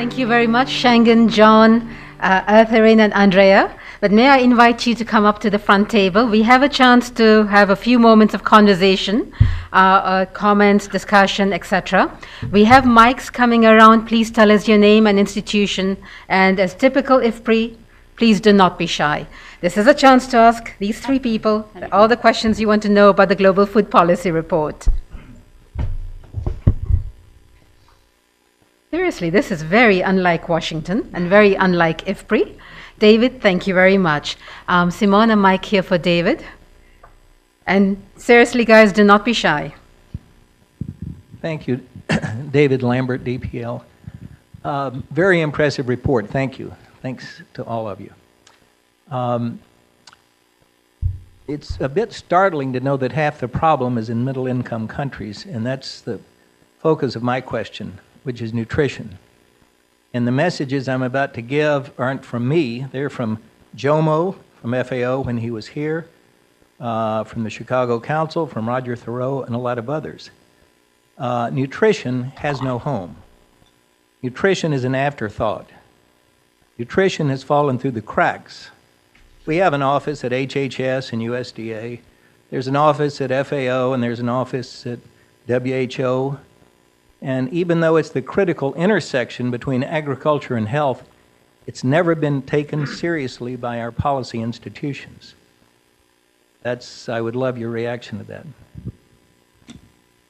Thank you very much, Shangan, John, Eartharin, and Andrea. But may I invite you to come up to the front table? We have a chance to have a few moments of conversation, comments, discussion, etc. We have mics coming around. Please tell us your name and institution. And as typical IFPRI, please do not be shy. This is a chance to ask these three people all the questions you want to know about the Global Food Policy Report. Seriously, this is very unlike Washington and very unlike IFPRI. David, thank you very much. Simone, a mic here for David. And seriously, guys, do not be shy. Thank you, David Lambert, DPL. Very impressive report. Thank you. Thanks to all of you. It's a bit startling to know that half the problem is in middle-income countries, and that's the focus of my question, which is nutrition. And the messages I'm about to give aren't from me. They're from Jomo, from FAO when he was here, from the Chicago Council, from Roger Thoreau, and a lot of others. Nutrition has no home. Nutrition is an afterthought. Nutrition has fallen through the cracks. We have an office at HHS and USDA. There's an office at FAO, and there's an office at WHO. And even though it's the critical intersection between agriculture and health, it's never been taken seriously by our policy institutions. I would love your reaction to that.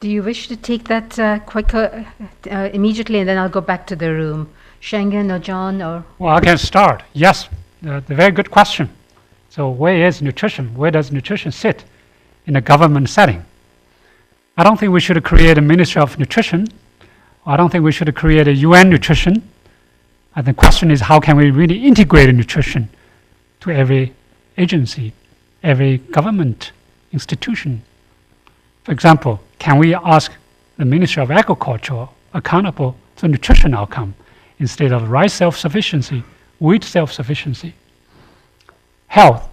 Do you wish to take that quicker, immediately, and then I'll go back to the room? Shangan or John or? Well, I can start. Yes, the very good question. So where is nutrition? Where does nutrition sit in a government setting? I don't think we should create a Ministry of Nutrition. I don't think we should create a UN nutrition. And the question is, how can we really integrate nutrition to every agency, every government institution? For example, can we ask the Ministry of Agriculture accountable to nutrition outcome instead of rice self-sufficiency, wheat self-sufficiency? Health,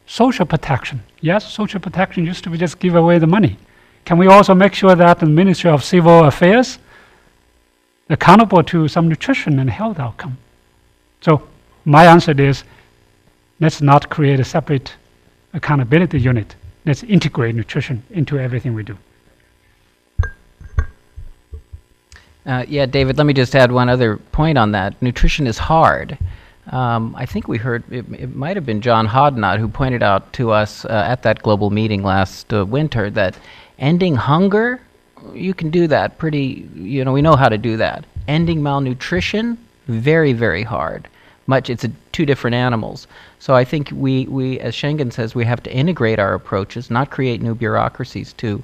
social protection. Yes, social protection used to be just give away the money. Can we also make sure that the Ministry of Civil Affairs accountable to some nutrition and health outcome? So my answer is, let's not create a separate accountability unit. Let's integrate nutrition into everything we do. Yeah, David, let me just add one other point on that. Nutrition is hard. I think we heard, it might have been John Hodnott who pointed out to us at that global meeting last winter that ending hunger, you can do that pretty, we know how to do that. Ending malnutrition, very, very hard. It's two different animals. So I think we, as Shangan says, we have to integrate our approaches, not create new bureaucracies to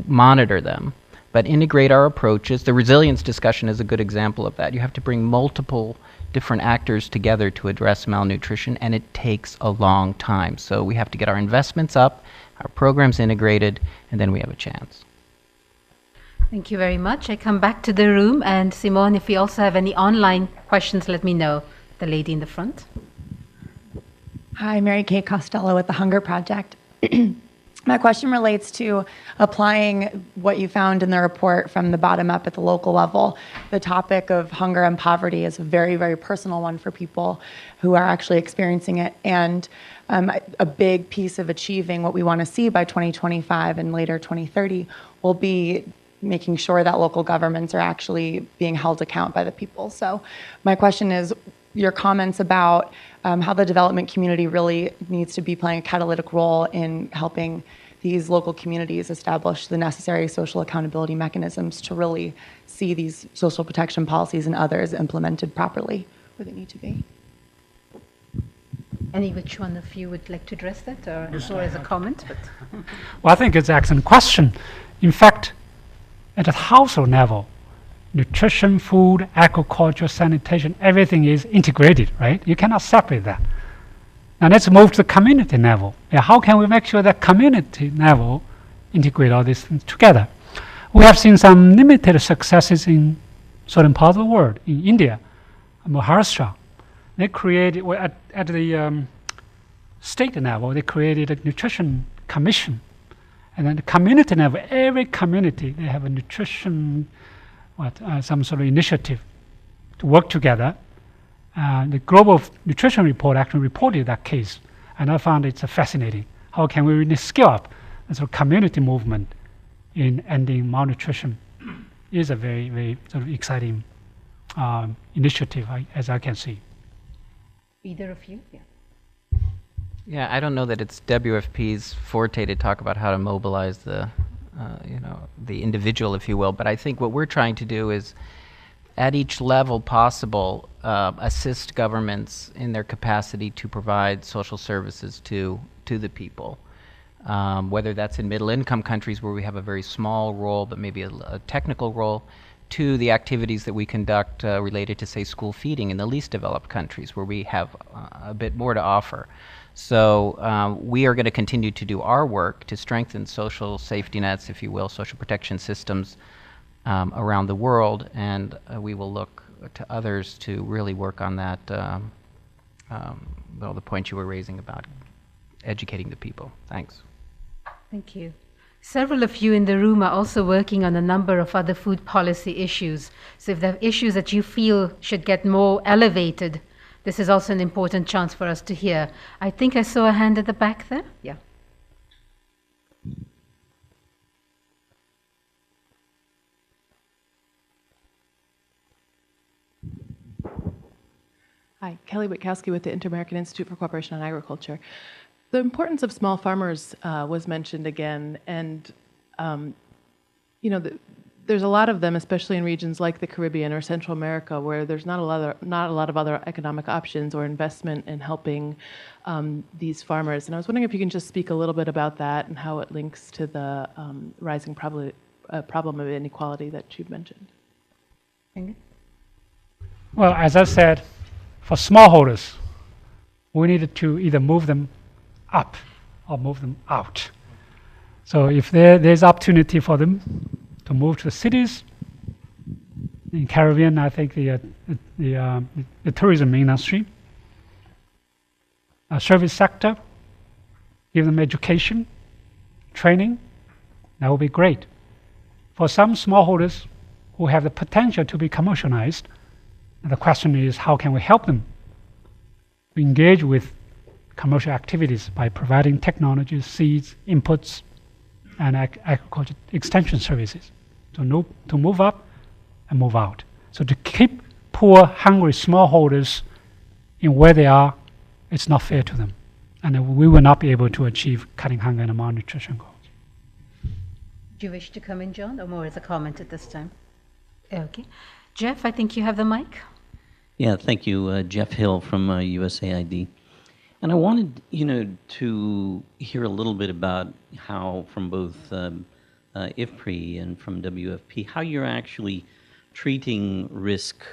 monitor them, but integrate our approaches. The resilience discussion is a good example of that. You have to bring multiple different actors together to address malnutrition, and it takes a long time. So we have to get our investments up, our programs integrated, and then we have a chance. Thank you very much. I come back to the room, and Simone, if you also have any online questions, let me know. The lady in the front. Hi, Mary Kay Costello with the Hunger Project. My question relates to applying what you found in the report from the bottom up at the local level. The topic of hunger and poverty is a very, very personal one for people who are actually experiencing it. And a big piece of achieving what we want to see by 2025 and later 2030 will be making sure that local governments are actually being held account by the people. So my question is, your comments about how the development community really needs to be playing a catalytic role in helping these local communities establish the necessary social accountability mechanisms to really see these social protection policies and others implemented properly where they need to be. Any which one of you would like to address that, or as a comment? But well, I think it's an excellent question. In fact, at a household level, nutrition, food, agriculture, sanitation, everything is integrated, right? You cannot separate that. Now let's move to the community level. Yeah, how can we make sure that community level integrate all these things together? We have seen some limited successes in certain parts of the world. In India, Maharashtra, they created, at the state level, they created a nutrition commission. And then the community level, every community, they have a nutrition some sort of initiative to work together. The Global Nutrition Report actually reported that case, and I found it's fascinating. How can we really scale up a sort of community movement in ending malnutrition? Is a very, very sort of exciting initiative, as I can see. Either of you? Yeah. Yeah, I don't know that it's WFP's forte to talk about how to mobilize the, the individual, if you will. But I think what we're trying to do is, at each level possible, assist governments in their capacity to provide social services to the people. Whether that's in middle-income countries where we have a very small role, but maybe a technical role, to the activities that we conduct related to, say, school feeding in the least developed countries where we have a bit more to offer. So we are going to continue to do our work to strengthen social safety nets, if you will, social protection systems around the world, and we will look to others to really work on that, well, the point you were raising about educating the people. Thanks. Thank you. Several of you in the room are also working on a number of other food policy issues. So if there are issues that you feel should get more elevated, this is also an important chance for us to hear. I think I saw a hand at the back there. Yeah. Hi, Kelly Witkowski with the Inter-American Institute for Cooperation on Agriculture. The importance of small farmers was mentioned again, and there's a lot of them, especially in regions like the Caribbean or Central America, where there's not a lot of other economic options or investment in helping these farmers. And I was wondering if you can just speak a little bit about that and how it links to the rising problem of inequality that you've mentioned. Well, as I said, for smallholders, we needed to either move them up or move them out. So if there's opportunity for them to move to the cities, in Caribbean, I think the tourism industry, service sector, give them education, training, that would be great. For some smallholders who have the potential to be commercialized, the question is, how can we help them engage with commercial activities by providing technologies, seeds, inputs, and agriculture extension services to move up and move out. So to keep poor, hungry smallholders in where they are, it's not fair to them. And we will not be able to achieve cutting hunger and malnutrition goals. Do you wish to come in, John, or more as a comment at this time? Okay. Jeff, I think you have the mic. Yeah, thank you. Jeff Hill from USAID. And I wanted, to hear a little bit about how, from both IFPRI and from WFP, how you're actually treating risk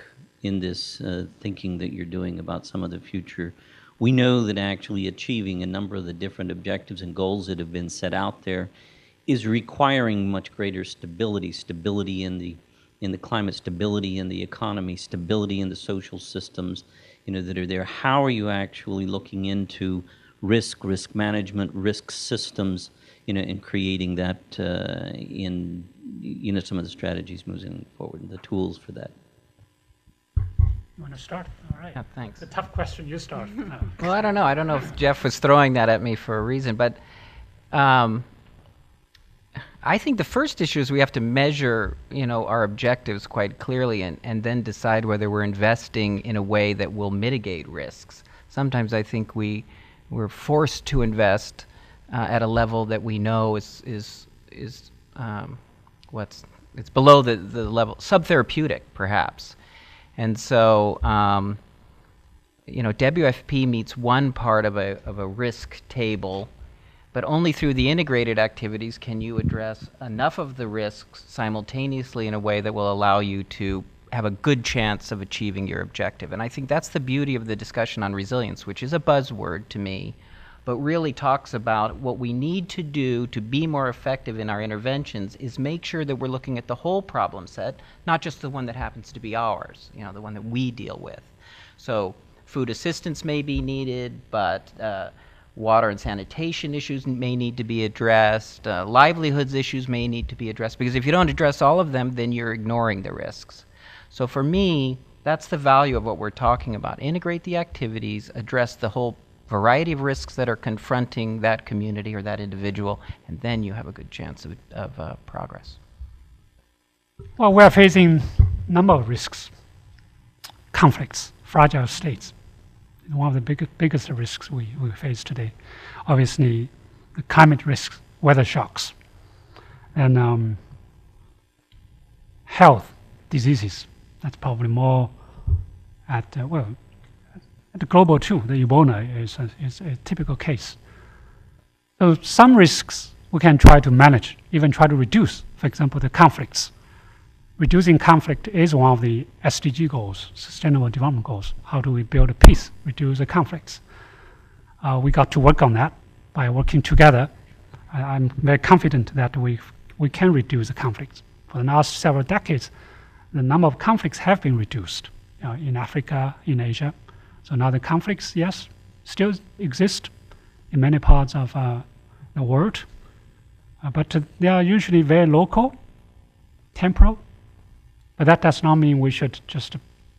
in this thinking that you're doing about some of the future. We know that actually achieving a number of the different objectives and goals that have been set out there is requiring much greater stability in the climate, stability in the economy, stability in the social systems, that are there. How are you actually looking into risk management, risk systems, and creating that in, some of the strategies moving forward and the tools for that? You want to start? All right. Yeah, thanks. It's a tough question. You start. No. Well, I don't know. I don't know if Jeff was throwing that at me for a reason, but I think the first issue is we have to measure, our objectives quite clearly and then decide whether we're investing in a way that will mitigate risks. Sometimes I think we're forced to invest at a level that we know is it's below the level, subtherapeutic perhaps. And so, WFP meets one part of a risk table, but only through the integrated activities can you address enough of the risks simultaneously in a way that will allow you to have a good chance of achieving your objective. And I think that's the beauty of the discussion on resilience, which is a buzzword to me, but really talks about what we need to do to be more effective in our interventions is make sure that we're looking at the whole problem set, not just the one that happens to be ours, the one that we deal with. So food assistance may be needed, but water and sanitation issues may need to be addressed. Livelihoods issues may need to be addressed, because if you don't address all of them, then you're ignoring the risks. So for me, That's the value of what we're talking about. Integrate the activities, address the whole variety of risks that are confronting that community or that individual, and then you have a good chance of progress. Well, we're facing a number of risks, conflicts, fragile states. One of the biggest risks we face today, obviously, the climate risks, weather shocks, and health diseases. That's probably more at the global too. The Ebola is a typical case. So some risks we can try to manage, even try to reduce. For example, the conflicts. Reducing conflict is one of the SDG goals, Sustainable Development Goals. How do we build a peace, reduce the conflicts? We got to work on that by working together. I'm very confident that we can reduce the conflicts. For the last several decades, the number of conflicts have been reduced in Africa, in Asia. So now the conflicts, yes, still exist in many parts of the world, but they are usually very local, temporal. But that does not mean we should just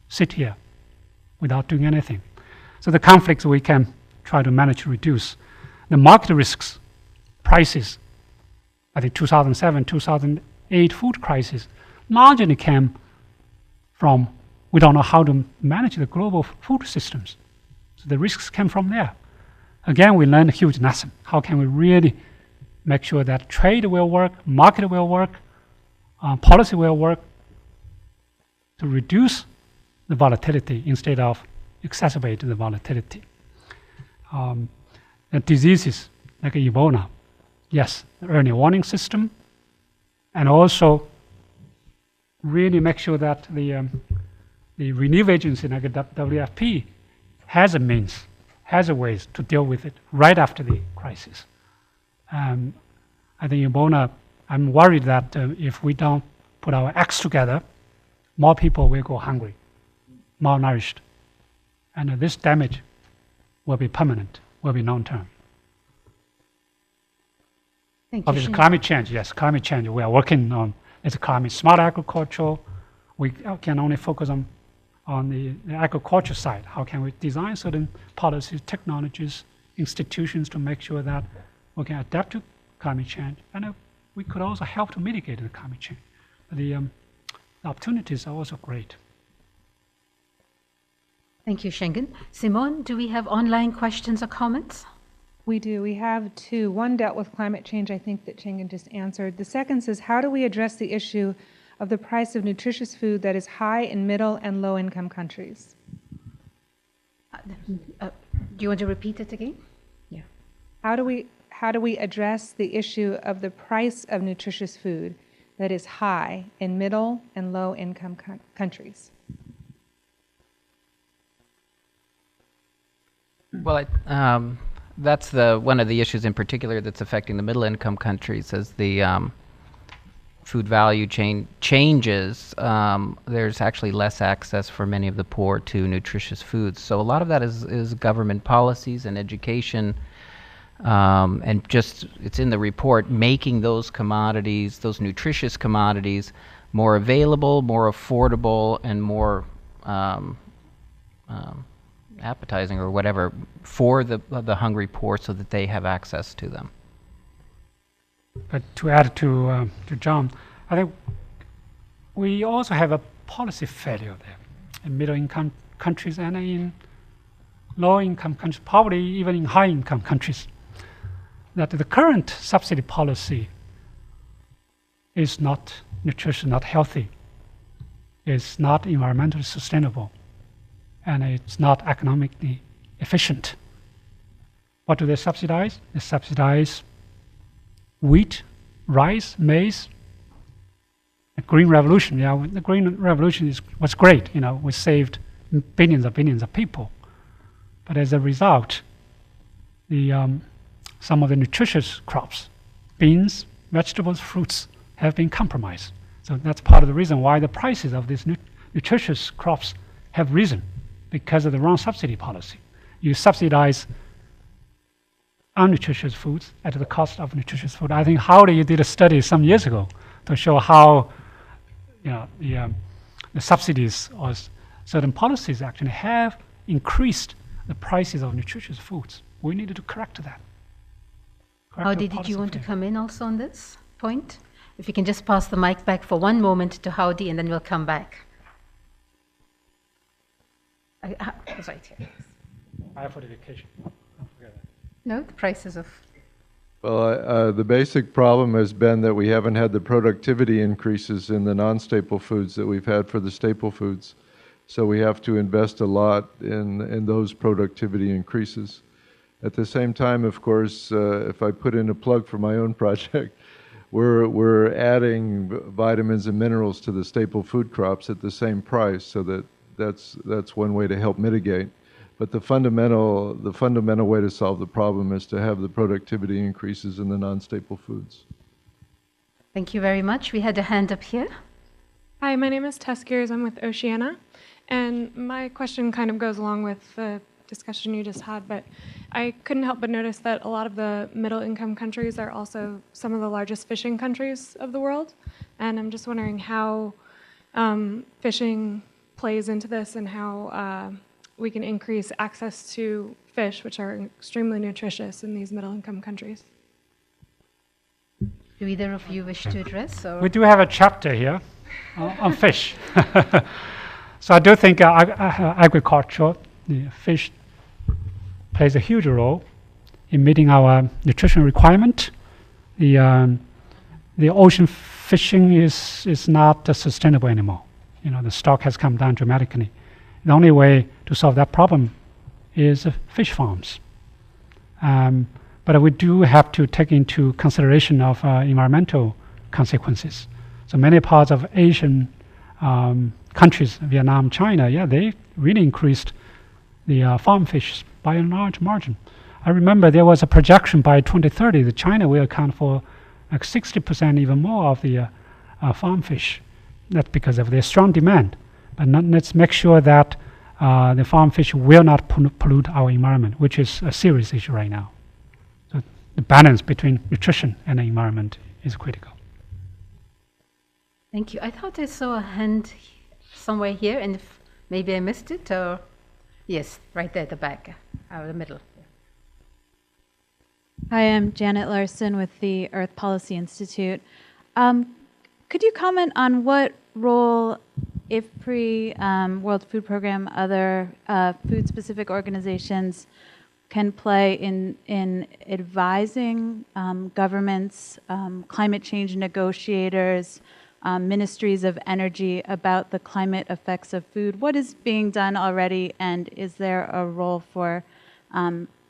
sit here without doing anything. So the conflicts we can try to manage to reduce. The market risks, prices, I think 2007, 2008 food crisis largely came from we don't know how to manage the global food systems. So the risks came from there. Again, we learned a huge lesson. How can we really make sure that trade will work, market will work, policy will work, to reduce the volatility instead of exacerbate the volatility. And diseases like Ebola, yes, the early warning system, and also really make sure that the relief agency like WFP has a means, has a ways to deal with it right after the crisis. I think Ebola, I'm worried that if we don't put our acts together, more people will go hungry, malnourished. And this damage will be permanent, will be long-term. Thank you. Obviously, climate change, yes, climate change. We are working on it's climate smart agriculture. We can only focus on the agriculture side. How can we design certain policies, technologies, institutions to make sure that we can adapt to climate change, and we could also help to mitigate the climate change. The opportunities are also great. Thank you, Schengen. Simone, do we have online questions or comments? We do. We have two. One dealt with climate change, I think that Schengen just answered. The second says, how do we address the issue of the price of nutritious food that is high in middle and low income countries? Do you want to repeat it again? Yeah. How do we address the issue of the price of nutritious food that is high in middle and low income countries? Well, that's one of the issues in particular that's affecting the middle income countries as the food value chain changes. There's actually less access for many of the poor to nutritious foods. So a lot of that is government policies and education, and just, it's in the report, making those commodities, those nutritious commodities, more available, more affordable, and more appetizing or whatever for the hungry poor, so that they have access to them. But to add to John, I think we also have a policy failure there in middle-income countries and in low-income countries, probably even in high-income countries, that the current subsidy policy is not nutritious, not healthy, is not environmentally sustainable, and it's not economically efficient. What do they subsidize? They subsidize wheat, rice, maize. The Green Revolution, the Green Revolution was great. We saved billions of people. But as a result, some of the nutritious crops, beans, vegetables, fruits, have been compromised. So that's part of the reason why the prices of these nutritious crops have risen, because of the wrong subsidy policy. You subsidize unnutritious foods at the cost of nutritious food. I think Howley did a study some years ago to show how the subsidies was certain policies actually have increased the prices of nutritious foods. We needed to correct that. Howdy, did you want to come in also on this point? If you can just pass the mic back for one moment to Howdy, and then we'll come back. It's right here. I fortification. Don't forget that. No, the prices of... Well, the basic problem has been that we haven't had the productivity increases in the non-staple foods that we've had for the staple foods. So we have to invest a lot in those productivity increases. At the same time, of course, if I put in a plug for my own project, we're adding vitamins and minerals to the staple food crops at the same price, so that's one way to help mitigate. But the fundamental way to solve the problem is to have the productivity increases in the non-staple foods. Thank you very much. We had a hand up here. Hi, my name is Tess Gears. I'm with Oceana. And my question kind of goes along with the discussion you just had, but I couldn't help but notice that a lot of the middle-income countries are also some of the largest fishing countries of the world. And I'm just wondering how fishing plays into this and how we can increase access to fish, which are extremely nutritious in these middle-income countries. Do either of you wish to address? Or? We do have a chapter here on fish. So I do think agriculture, the fish, plays a huge role in meeting our nutrition requirement. The ocean fishing is not sustainable anymore. You know, the stock has come down dramatically. The only way to solve that problem is fish farms. But we do have to take into consideration of environmental consequences. So many parts of Asian countries, Vietnam, China, they really increased the farm fish by a large margin. I remember there was a projection by 2030 that China will account for like 60% even more of the farm fish. That's because of their strong demand. But let's make sure that the farm fish will not pollute our environment, which is a serious issue right now. So the balance between nutrition and the environment is critical. Thank you. I thought I saw a hand somewhere here, and if maybe I missed it, or yes, right there at the back, the middle. Hi, I'm Janet Larson with the Earth Policy Institute. Could you comment on what role IFPRI, World Food Program, other food-specific organizations can play in advising governments, climate change negotiators, ministries of energy about the climate effects of food? What is being done already, and is there a role for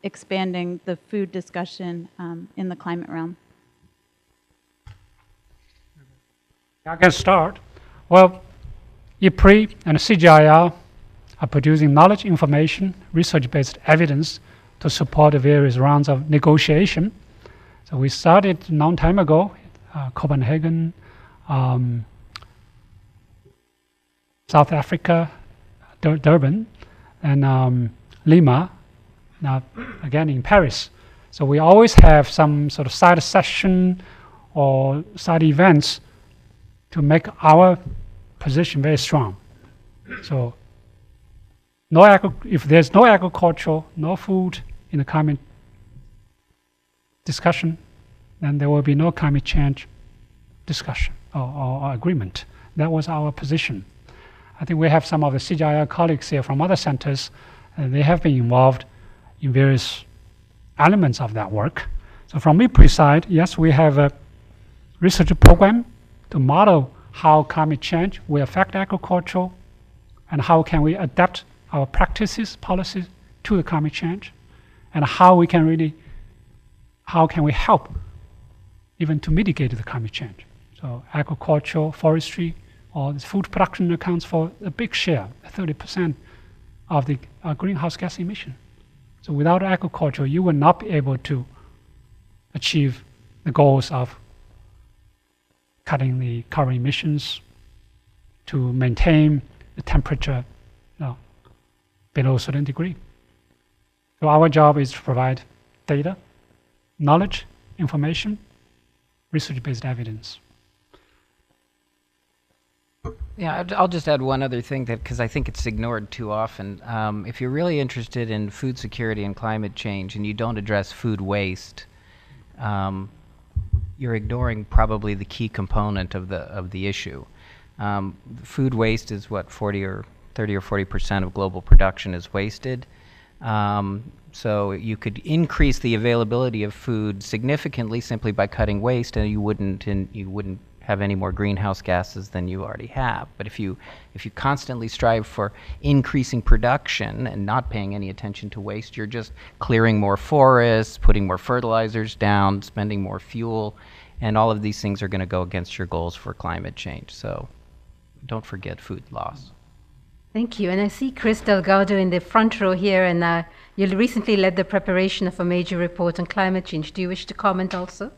expanding the food discussion in the climate realm? I can start. Well, IFPRI and CGIAR are producing knowledge, information, research-based evidence to support the various rounds of negotiation. So we started a long time ago, Copenhagen, South Africa, Durban, and Lima, now again in Paris. So we always have some sort of side session or side events to make our position very strong. So if there's no agriculture, no food in the climate discussion, then there will be no climate change discussion or agreement. That was our position. I think we have some of the CGIAR colleagues here from other centers, and they have been involved in various elements of that work. So from IFPRI side, yes, we have a research program to model how climate change will affect agriculture and how can we adapt our practices, policies to the climate change, and how we can help even to mitigate the climate change. So agriculture, forestry, or this food production accounts for a big share, 30% of the greenhouse gas emission. So without agriculture, you will not be able to achieve the goals of cutting the carbon emissions, to maintain the temperature below a certain degree. So our job is to provide data, knowledge, information, research-based evidence. Yeah, I'll just add one other thing, that because I think it's ignored too often. If you're really interested in food security and climate change and you don't address food waste, you're ignoring probably the key component of the issue. Food waste is what, 30 or 40% of global production is wasted. So you could increase the availability of food significantly simply by cutting waste, and you wouldn't have any more greenhouse gases than you already have. But if you constantly strive for increasing production and not paying any attention to waste, you're just clearing more forests, putting more fertilizers down, spending more fuel, and all of these things are going to go against your goals for climate change. So don't forget food loss. Thank you. And I see Chris Delgado in the front row here, and you recently led the preparation of a major report on climate change. Do you wish to comment also?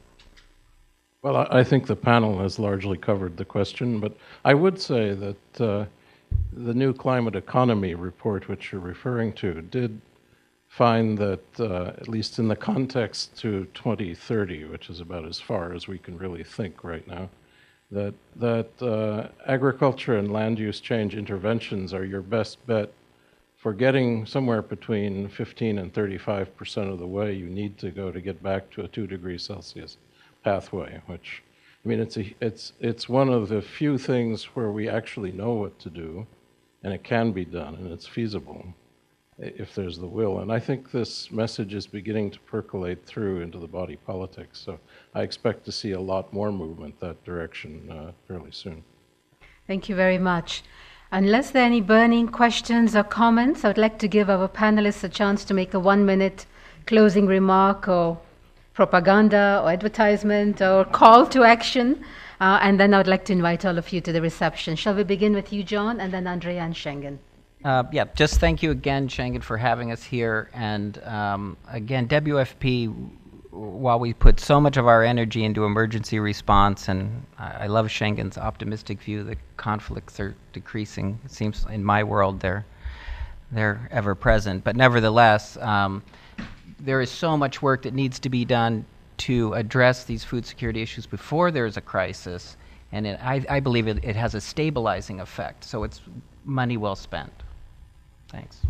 Well, I think the panel has largely covered the question, but I would say that the new climate economy report, which you're referring to, did find that, at least in the context to 2030, which is about as far as we can really think right now, that agriculture and land use change interventions are your best bet for getting somewhere between 15 and 35% of the way you need to go to get back to a 2 degrees Celsius pathway, which, I mean, it's one of the few things where we actually know what to do, and it can be done, and it's feasible if there's the will. And I think this message is beginning to percolate through into the body politics, so I expect to see a lot more movement that direction fairly soon. Thank you very much. Unless there are any burning questions or comments, I would like to give our panelists a chance to make a 1-minute closing remark or propaganda or advertisement or call to action, and then I would like to invite all of you to the reception. Shall we begin with you, John, and then Andrea and Schengen? Yeah, just thank you again, Schengen, for having us here. And again, WFP, while we put so much of our energy into emergency response, and I love Schengen's optimistic view that conflicts are decreasing. It seems in my world they're ever present. But nevertheless, there is so much work that needs to be done to address these food security issues before there is a crisis, and I believe it has a stabilizing effect, so it's money well spent. Thanks.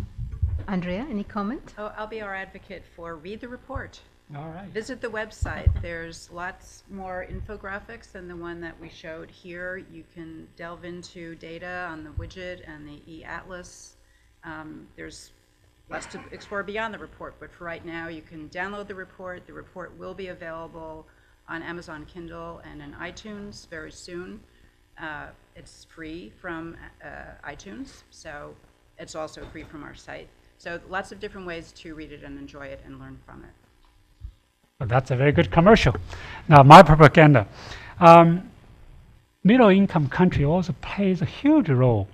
Andrea, any comment? Oh, I'll be our advocate for read the report. All right. Visit the website. There's lots more infographics than the one that we showed here. You can delve into data on the widget and the e-atlas. There's lots to explore beyond the report, but for right now, you can download the report. The report will be available on Amazon Kindle and in iTunes very soon. It's free from iTunes, so it's also free from our site. So lots of different ways to read it and enjoy it and learn from it. Well, that's a very good commercial. Now, my propaganda. Middle-income country also plays a huge role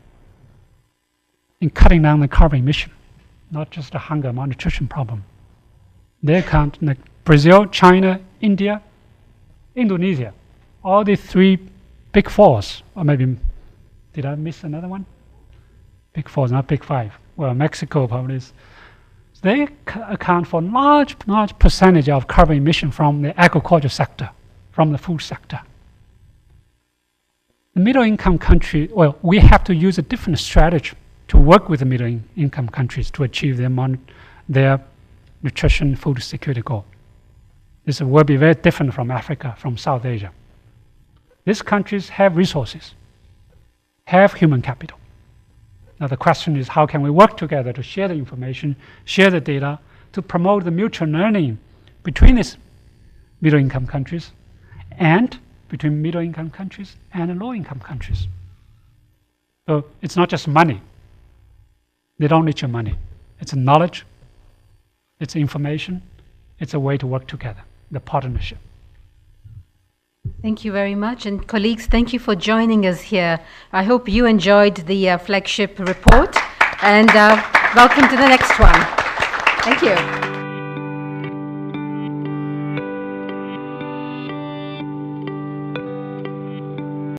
in cutting down the carbon emission, not just the hunger malnutrition problem. They account, like Brazil, China, India, Indonesia, all the 3 big 4s, or maybe, did I miss another one? Big 4s, not big 5. Well, Mexico probably is. They account for large percentage of carbon emission from the agriculture sector, from the food sector. The middle-income country, well, we have to use a different strategy to work with the middle-income countries to achieve their nutrition food security goal. This will be very different from Africa, from South Asia. These countries have resources, have human capital. Now the question is, how can we work together to share the information, share the data, to promote the mutual learning between these middle-income countries and between middle-income countries and low-income countries. So it's not just money. They don't need your money. It's knowledge, it's information, it's a way to work together, the partnership. Thank you very much. And colleagues, thank you for joining us here. I hope you enjoyed the flagship report, and welcome to the next one. Thank you.